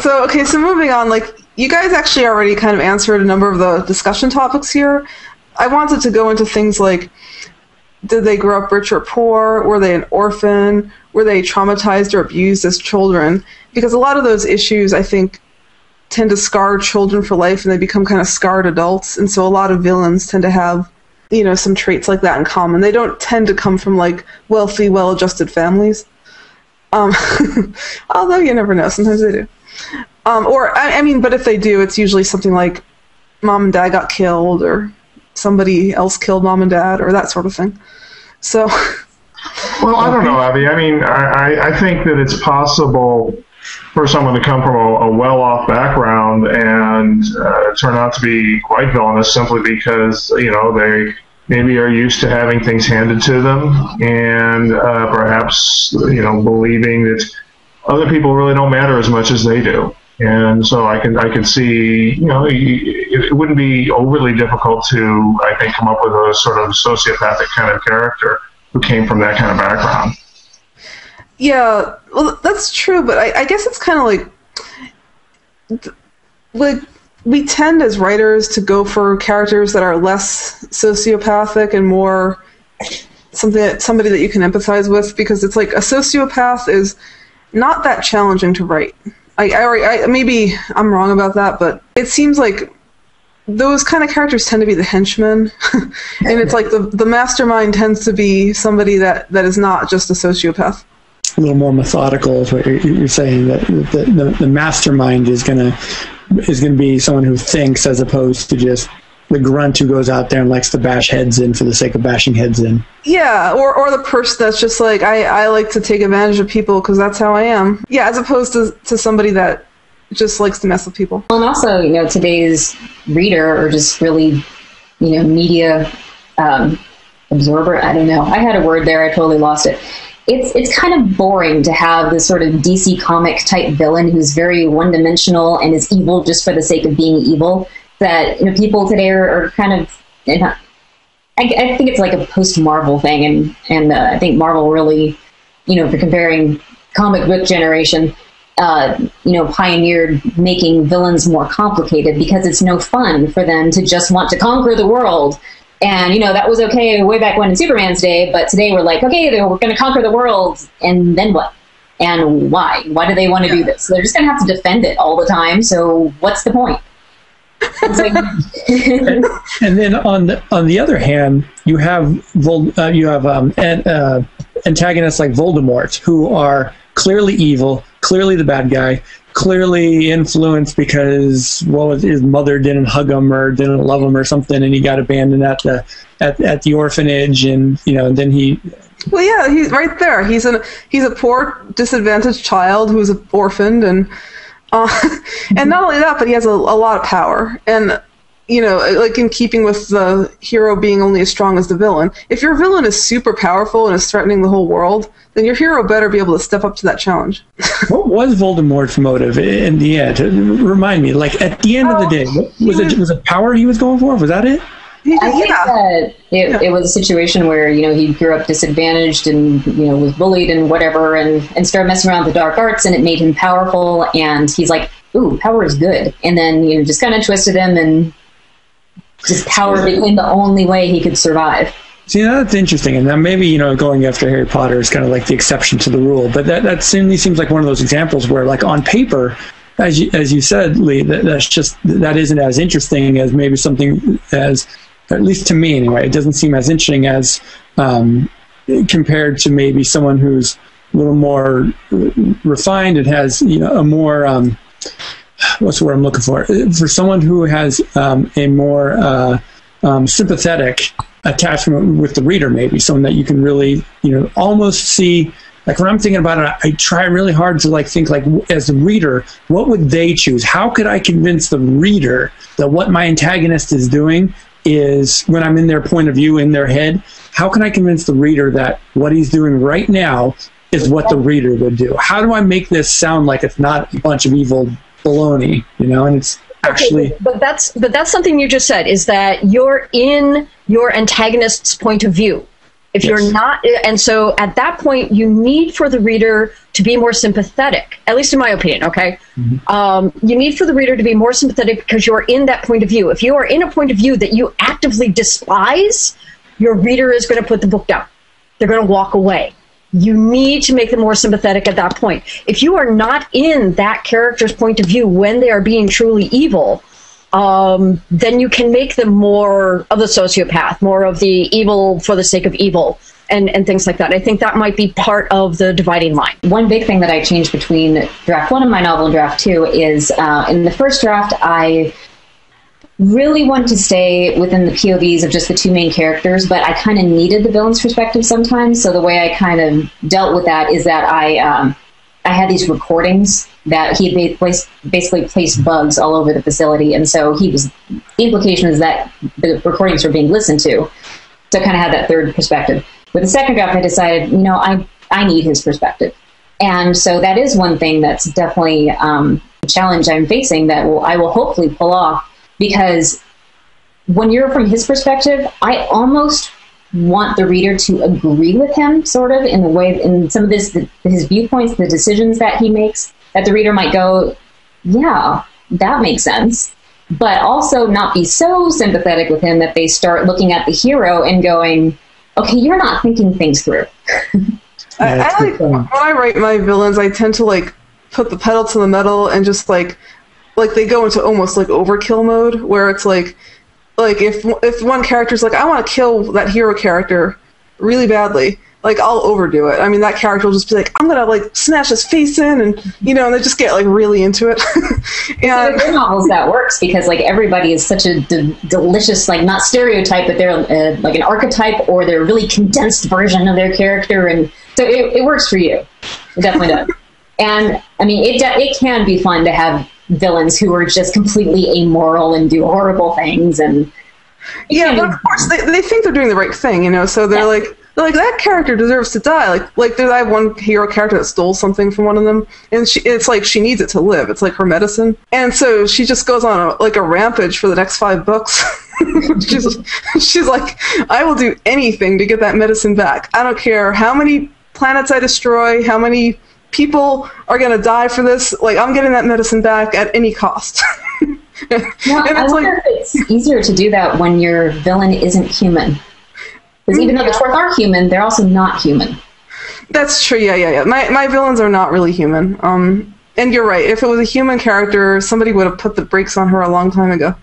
So moving on, like, you guys actually already kind of answered a number of the discussion topics here. I wanted to go into things like, did they grow up rich or poor? Were they an orphan? Were they traumatized or abused as children? Because a lot of those issues, I think, tend to scar children for life, and they become kind of scarred adults. And so a lot of villains tend to have, you know, some traits like that in common. They don't tend to come from, like, wealthy, well-adjusted families. Although you never know. Sometimes they do. But if they do, it's usually something like mom and dad got killed, or somebody else killed mom and dad, or that sort of thing. So, well, I don't know, Abby. I mean, I think that it's possible for someone to come from a well-off background and turn out to be quite villainous simply because, you know, they maybe are used to having things handed to them, and perhaps, you know, believing that other people really don't matter as much as they do. And so I can see, you know, it wouldn't be overly difficult to, I think, come up with a sort of sociopathic kind of character who came from that kind of background. Yeah, well, that's true, but I guess it's kind of like we tend as writers to go for characters that are less sociopathic and more somebody that you can empathize with, because it's like a sociopath is not that challenging to write. Maybe I'm wrong about that, but it seems like those kind of characters tend to be the henchmen, and it's like the mastermind tends to be somebody that is not just a sociopath. A little more methodical is what you're saying. That the mastermind is gonna be someone who thinks, as opposed to just the grunt who goes out there and likes to bash heads in for the sake of bashing heads in. Yeah, or the person that's just like, I like to take advantage of people because that's how I am. Yeah, as opposed to somebody that just likes to mess with people. And also, you know, today's reader, or just really, you know, media absorber, I don't know. I had a word there, I totally lost it. It's kind of boring to have this sort of DC comic type villain who's very one-dimensional and is evil just for the sake of being evil. That, you know, people today are kind of, I think it's like a post-Marvel thing, and I think Marvel really, you know, for comparing comic book generation, you know, pioneered making villains more complicated, because it's no fun for them to just want to conquer the world. And, you know, that was okay way back when in Superman's day, but today we're like, okay, we're going to conquer the world, and then what? And why? Why do they want to do this? So they're just going to have to defend it all the time, so what's the point? And then on the other hand, you have antagonists like Voldemort, who are clearly evil, clearly the bad guy, clearly influenced because his mother didn't hug him or didn't love him or something, and he got abandoned at the orphanage, and you know, and then he. Well, yeah, he's right there. He's a poor, disadvantaged child who's orphaned, and not only that, but he has a lot of power. And, you know, like in keeping with the hero being only as strong as the villain, if your villain is super powerful and is threatening the whole world, then your hero better be able to step up to that challenge. What was Voldemort's motive in the end? Remind me, like at the end of the day, was it power he was going for? Was that it? I think that it was a situation where, you know, he grew up disadvantaged and, you know, was bullied and whatever, and started messing around with the dark arts, and it made him powerful, and he's like, ooh, power is good. And then, you know, just kind of twisted him, and just power became the only way he could survive. See, that's interesting. And then maybe, you know, going after Harry Potter is kind of like the exception to the rule. But that certainly seems like one of those examples where, like, on paper, as you said, Lee, that isn't as interesting as maybe something as, at least to me anyway, it doesn't seem as interesting as compared to maybe someone who's a little more refined and has, you know, a more, what's the word I'm looking for? For someone who has a more sympathetic attachment with the reader, maybe someone that you can really, you know, almost see. Like when I'm thinking about it, I try really hard to like think like, as a reader, what would they choose? How could I convince the reader that what my antagonist is doing is, when I'm in their point of view, in their head, how can I convince the reader that what he's doing right now is what the reader would do? How do I make this sound like it's not a bunch of evil baloney, you know, and it's actually... Okay, but that's something you just said, is that you're in your antagonist's point of view. If Yes. you're not, and so at that point, you need for the reader to be more sympathetic, at least in my opinion, okay? You need for the reader to be more sympathetic because you're in that point of view. If you are in a point of view that you actively despise, your reader is going to put the book down. They're going to walk away. You need to make them more sympathetic at that point. If you are not in that character's point of view when they are being truly evil, then you can make them more of the sociopath, more of the evil for the sake of evil, and things like that. I think that might be part of the dividing line. One big thing that I changed between draft 1 of my novel and draft 2 is in the first draft, I really wanted to stay within the POVs of just the two main characters, but I kind of needed the villain's perspective sometimes. So the way I kind of dealt with that is that I had these recordings that he had basically placed bugs all over the facility, and so the implication is that the recordings were being listened to. So I kind of had that third perspective. With the second draft, I decided, I need his perspective. And so that is one thing that's definitely a challenge I'm facing that I will hopefully pull off, because when you're from his perspective, I almost want the reader to agree with him, sort of, in some of his viewpoints, the decisions that he makes, that the reader might go, yeah, that makes sense. But also not be so sympathetic with him that they start looking at the hero and going, okay, you're not thinking things through. When I write my villains, I tend to put the pedal to the metal and just like they go into almost overkill mode, where it's like if one character's like, I want to kill that hero character really badly, I'll overdo it. I mean, that character will just be like, I'm gonna smash his face in, and and they just get really into it. And in novels that works because everybody is such a delicious, not stereotype, but they're an archetype, or they're a really condensed version of their character, and so it works for you. It definitely does. And I mean, it can be fun to have villains who are just completely amoral and do horrible things, and but of course they think they're doing the right thing, so they're like that character deserves to die. I have one hero character that stole something from one of them, and it's like she needs it to live. It's like her medicine, and so she just goes on a rampage for the next 5 books. she's like, I will do anything to get that medicine back. I don't care how many planets I destroy, how many people are going to die for this. I'm getting that medicine back at any cost. I wonder if it's easier to do that when your villain isn't human. Because even though the Torth are human, they're also not human. That's true. Yeah. My villains are not really human. And you're right. If it was a human character, somebody would have put the brakes on her a long time ago.